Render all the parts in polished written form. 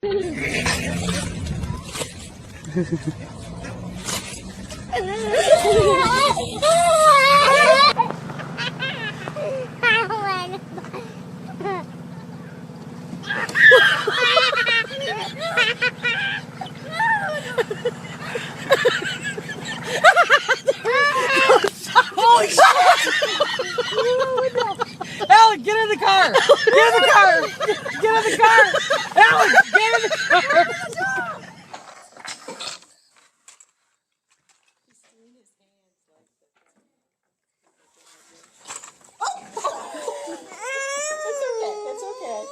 Holy shit! Alec, get in the car! Get in the car! Get in the car! Alec, get in the car! It's okay.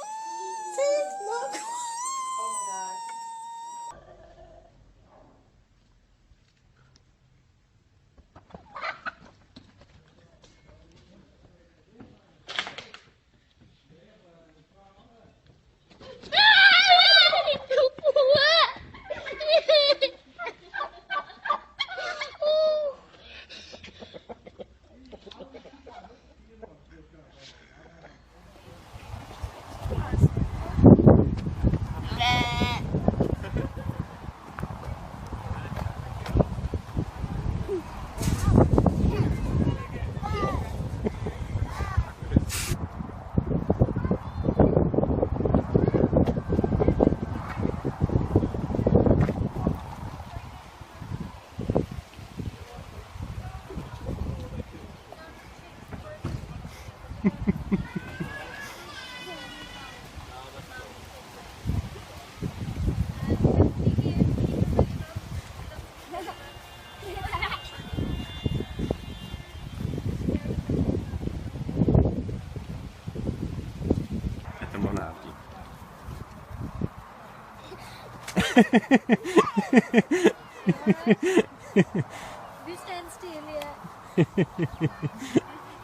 You stand still yet?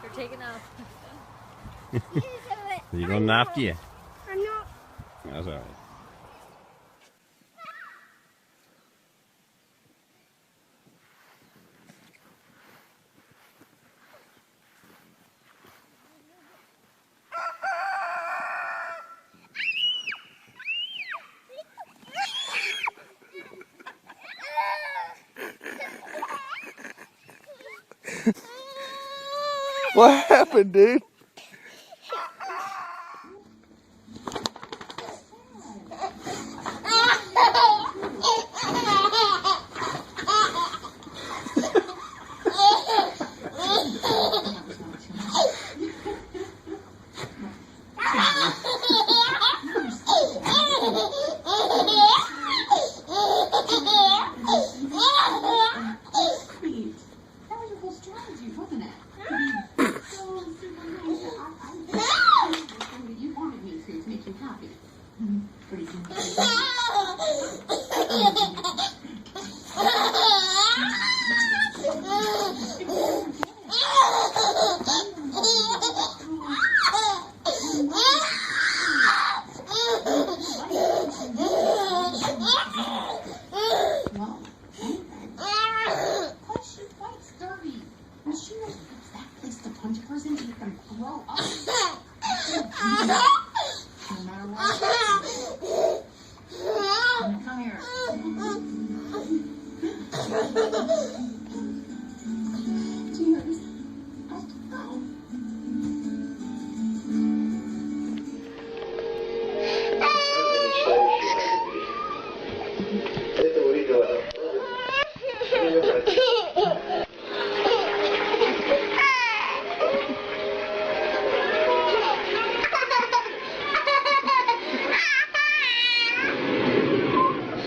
You're taking off. You going after you? I'm not. That's alright. What happened, dude?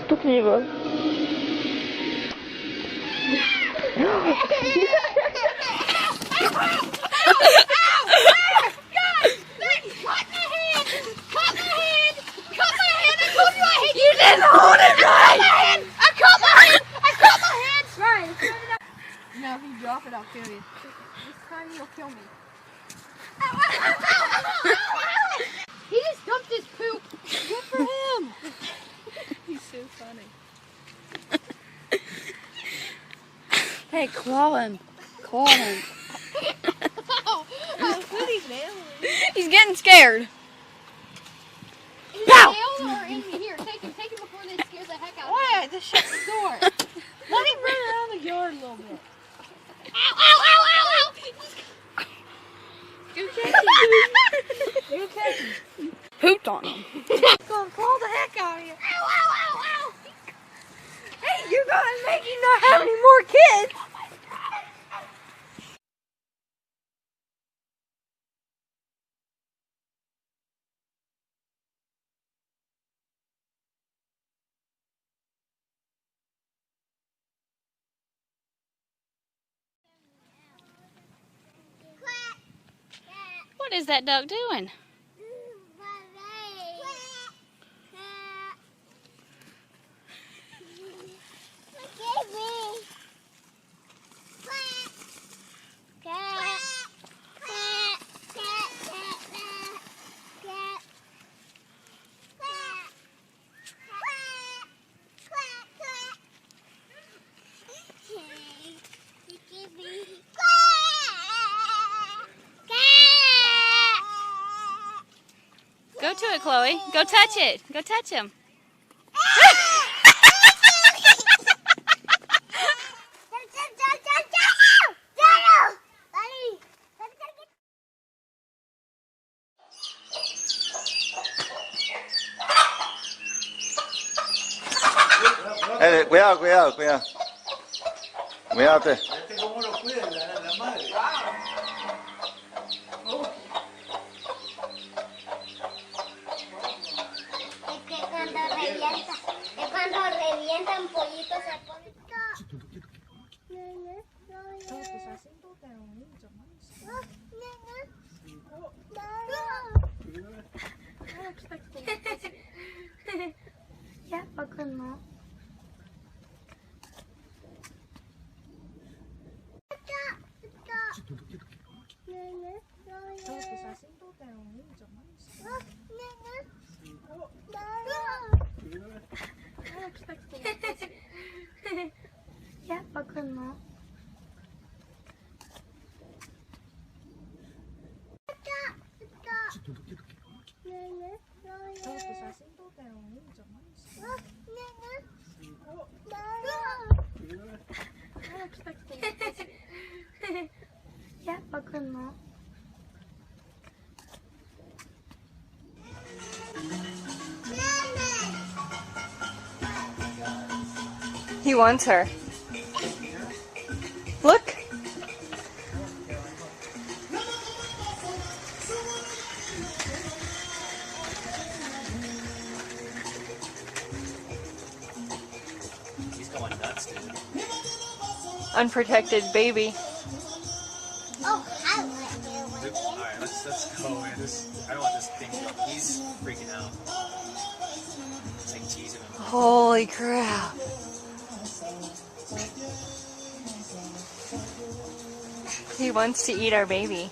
Stupniwe. You didn't hold it right! I caught my hand! Right. No, if you drop it, I'll kill you. This time you'll kill me. He just dumped his poop. Good for him. He's so funny. Hey, claw him. Claw him. He's He's getting scared. Pow! Or in here. take him before they scare the heck out of him. Why? Just shut the door. Let him run around the yard a little bit. Ow, ow, ow, ow, ow! You catch him. You catch him. Pooped on him. Gonna claw the heck out of you. Ow, ow, ow, ow! Hey, you're gonna make him not have any more kids. What is that duck doing? Go to it, Chloe. Go touch it. Go touch him. Cuidado, cuidado, cuidado. Cuídate. ¿Cómo lo cuida la madre? Es cuando revientan pollitos se pone Ya, poco no. Ya, poco no. Ya, poco no. He wants her. Look. He's going nuts, dude. Unprotected baby. Oh, I want you. Alright, let's go, man. I don't want this thing to go. He's freaking out. It's like teasing him. Holy crap. He wants to eat our baby.